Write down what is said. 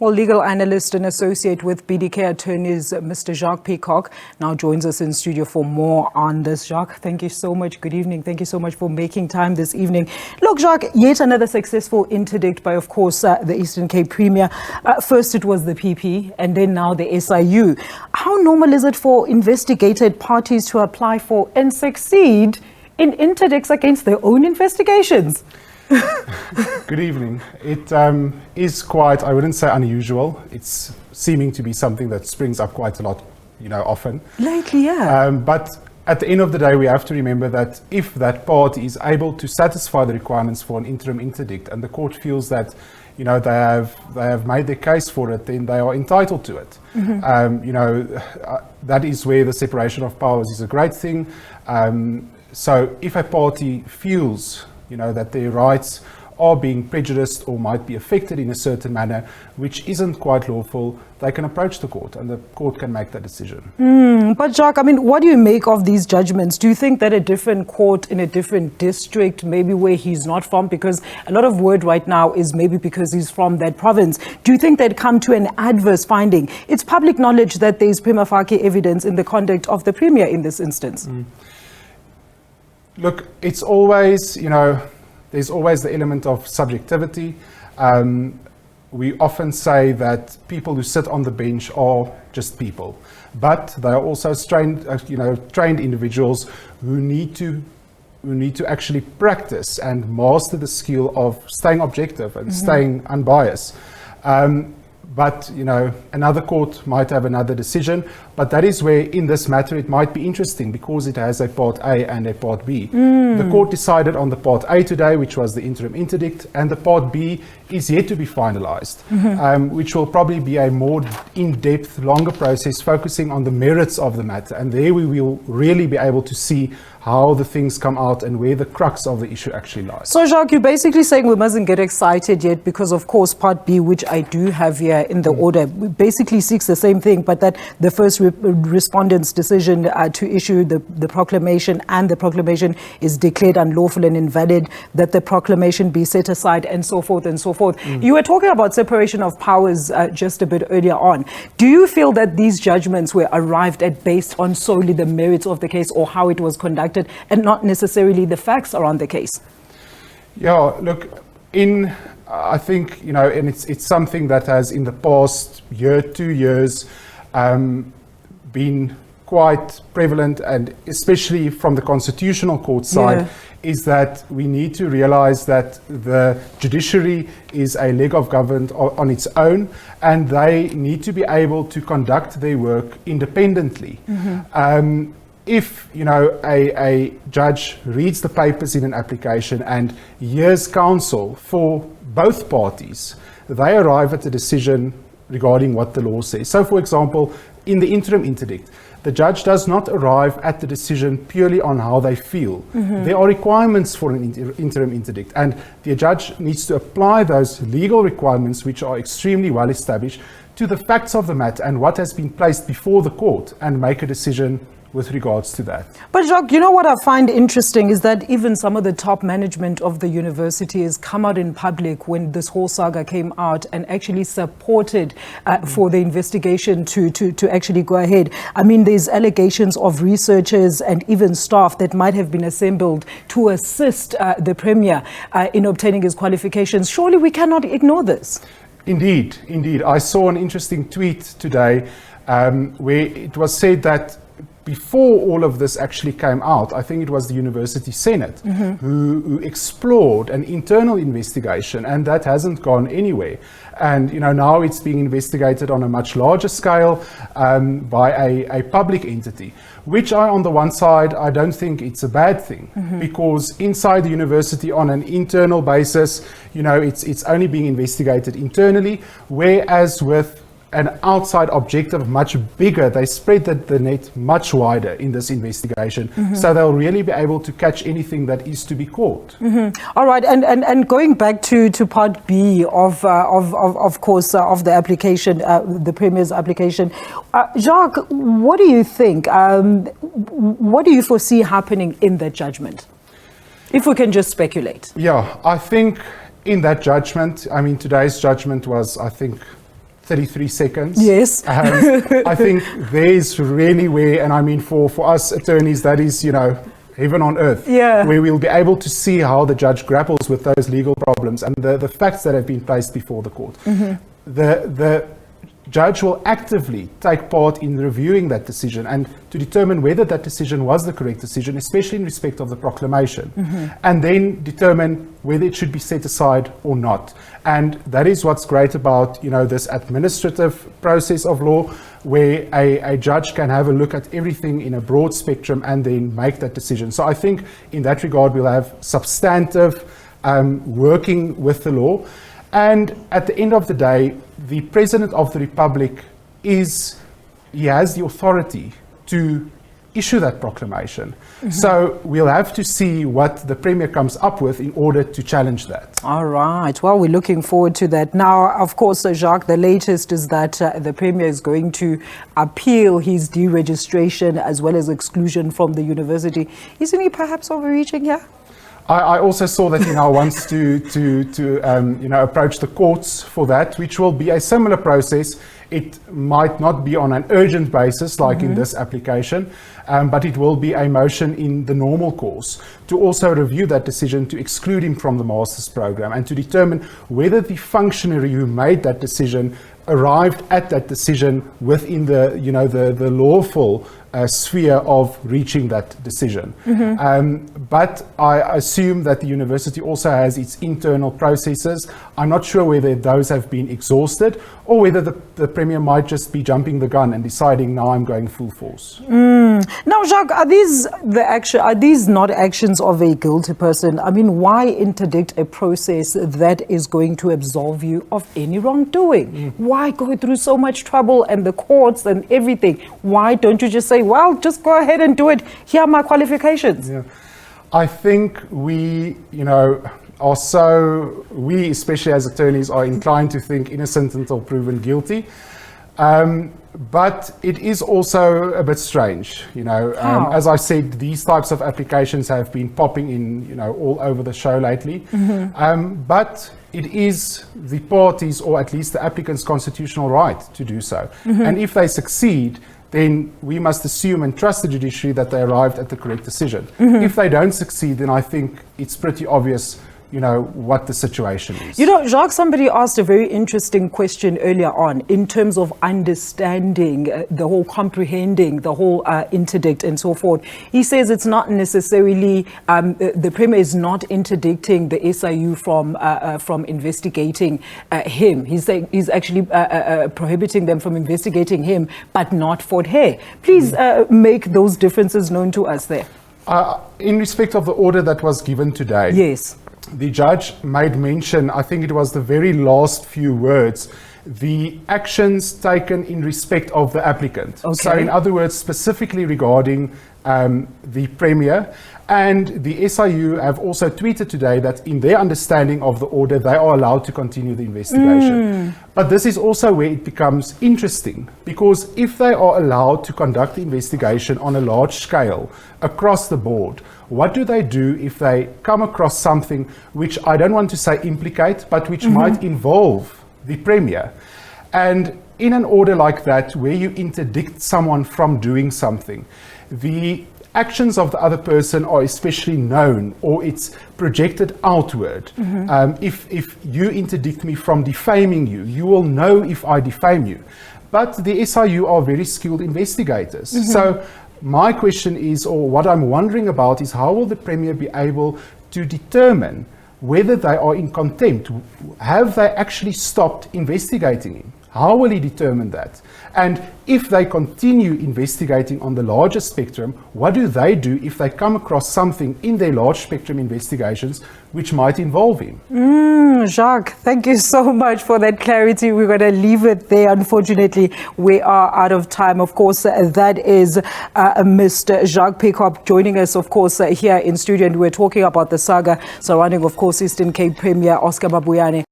Well, legal analyst and associate with BDK Attorneys, Mr. Jacques Peacock, now joins us in studio for more on this. Jacques, thank you so much. Good evening. Thank you so much for making time this evening. Look, Jacques, yet another successful interdict by, of course, the Eastern Cape Premier. First it was the PP and then now the SIU. How normal is it for investigated parties to apply for and succeed in interdicts against their own investigations? Good evening. It is quite, I wouldn't say unusual. It's seeming to be something that springs up quite a lot, often. Lately, yeah. But at the end of the day, we have to remember that if that party is able to satisfy the requirements for an interim interdict and the court feels that, they have made their case for it, then they are entitled to it. That is where the separation of powers is a great thing. So if a party feels that their rights are being prejudiced or might be affected in a certain manner, which isn't quite lawful, they can approach the court and the court can make that decision. But Jacques, what do you make of these judgments? Do you think that a different court in a different district, maybe where he's not from, because a lot of word right now is maybe because he's from that province, do you think they'd come to an adverse finding? It's public knowledge that there's prima facie evidence in the conduct of the Premier in this instance. Look, it's always, there's always the element of subjectivity. We often say that people who sit on the bench are just people, but they are also trained individuals who need to actually practice and master the skill of staying objective and staying unbiased. But, another court might have another decision, but that is where in this matter it might be interesting because it has a Part A and a Part B. The court decided on the Part A today, which was the interim interdict, and the Part B is yet to be finalized, which will probably be a more in-depth, longer process focusing on the merits of the matter. And there we will really be able to see how the things come out and where the crux of the issue actually lies. So Jacques, you're basically saying we mustn't get excited yet because, of course, Part B, which I do have here in the order, basically seeks the same thing, but that the first respondent's decision to issue the proclamation and the proclamation is declared unlawful and invalid, that the proclamation be set aside and so forth and so forth. You were talking about separation of powers just a bit earlier on. Do you feel that these judgments were arrived at based on solely the merits of the case or how it was conducted and not necessarily the facts around the case? Yeah, look, I think, and it's something that has in the past year, 2 years, been quite prevalent, and especially from the Constitutional Court side, is that we need to realize that the judiciary is a leg of government on its own, and they need to be able to conduct their work independently. If a judge reads the papers in an application and hears counsel for both parties, they arrive at a decision regarding what the law says. So, for example, in the interim interdict, the judge does not arrive at the decision purely on how they feel. There are requirements for an interim interdict, and the judge needs to apply those legal requirements, which are extremely well established, to the facts of the matter and what has been placed before the court, and make a decision with regards to that. But Jacques, what I find interesting is that even some of the top management of the university has come out in public when this whole saga came out and actually supported for the investigation to actually go ahead. There's allegations of researchers and even staff that might have been assembled to assist the Premier in obtaining his qualifications. Surely we cannot ignore this. Indeed. I saw an interesting tweet today where it was said that before all of this actually came out, I think it was the University Senate who explored an internal investigation, and that hasn't gone anywhere. And now it's being investigated on a much larger scale by a public entity, which on the one side, I don't think it's a bad thing, because inside the university on an internal basis, it's only being investigated internally, whereas with an outside objective much bigger, they spread the net much wider in this investigation, so they'll really be able to catch anything that is to be caught. All right, and going back to Part B of course of the application, the Premier's application, Jacques, what do you think? What do you foresee happening in that judgment, if we can just speculate? Yeah, I think in that judgment, today's judgment was, I think, 33 seconds. Yes. I think there's really where, and I mean for us attorneys, that is, heaven on earth, yeah, where we'll be able to see how the judge grapples with those legal problems and the facts that have been placed before the court. The judge will actively take part in reviewing that decision and to determine whether that decision was the correct decision, especially in respect of the proclamation, and then determine whether it should be set aside or not. And that is what's great about this administrative process of law, where a judge can have a look at everything in a broad spectrum and then make that decision. So I think in that regard we'll have substantive working with the law. And at the end of the day, the President of the Republic he has the authority to issue that proclamation. So we'll have to see what the Premier comes up with in order to challenge that. All right. Well, we're looking forward to that. Now, of course, Jacques, the latest is that the Premier is going to appeal his deregistration as well as exclusion from the university. Isn't he perhaps overreaching here? I also saw that he now wants to approach the courts for that, which will be a similar process. It might not be on an urgent basis like in this application, but it will be a motion in the normal course to also review that decision to exclude him from the master's program and to determine whether the functionary who made that decision arrived at that decision within the lawful sphere of reaching that decision. But I assume that the university also has its internal processes. I'm not sure whether those have been exhausted or whether the Premier might just be jumping the gun and deciding now I'm going full force. Now, Jacques, are these not actions of a guilty person? I mean, why interdict a process that is going to absolve you of any wrongdoing? Why go through so much trouble and the courts and everything? Why don't you just say, well, just go ahead and do it. Here are my qualifications. Yeah. I think we especially as attorneys, are inclined to think innocent until proven guilty. But it is also a bit strange, as I said, these types of applications have been popping in, all over the show lately. But it is the parties, or at least the applicant's constitutional right to do so. And if they succeed, then we must assume and trust the judiciary that they arrived at the correct decision. If they don't succeed, then I think it's pretty obvious what the situation is. Jacques, somebody asked a very interesting question earlier on in terms of understanding the whole, comprehending the whole interdict and so forth. He says it's not necessarily, the Premier is not interdicting the SIU from investigating him. He's actually prohibiting them from investigating him, but not Fort Hare. Please make those differences known to us there. In respect of the order that was given today. Yes. The judge made mention, I think it was the very last few words, the actions taken in respect of the applicant. Okay. So in other words, specifically regarding the Premier, and the SIU have also tweeted today that in their understanding of the order, they are allowed to continue the investigation. But this is also where it becomes interesting, because if they are allowed to conduct the investigation on a large scale across the board, what do they do if they come across something which I don't want to say implicate, but which might involve the Premier? And in an order like that, where you interdict someone from doing something, the actions of the other person are especially known, or it's projected outward. If you interdict me from defaming you, you will know if I defame you. But the SIU are very skilled investigators. So my question is, or what I'm wondering about is, how will the Premier be able to determine whether they are in contempt? Have they actually stopped investigating him? How will he determine that? And if they continue investigating on the larger spectrum, what do they do if they come across something in their large spectrum investigations which might involve him? Jacques, thank you so much for that clarity. We're going to leave it there. Unfortunately, we are out of time. Of course, that is Mr. Jacques Peacock joining us, of course, here in studio. And we're talking about the saga surrounding, of course, Eastern Cape Premier Oscar Mabuyane.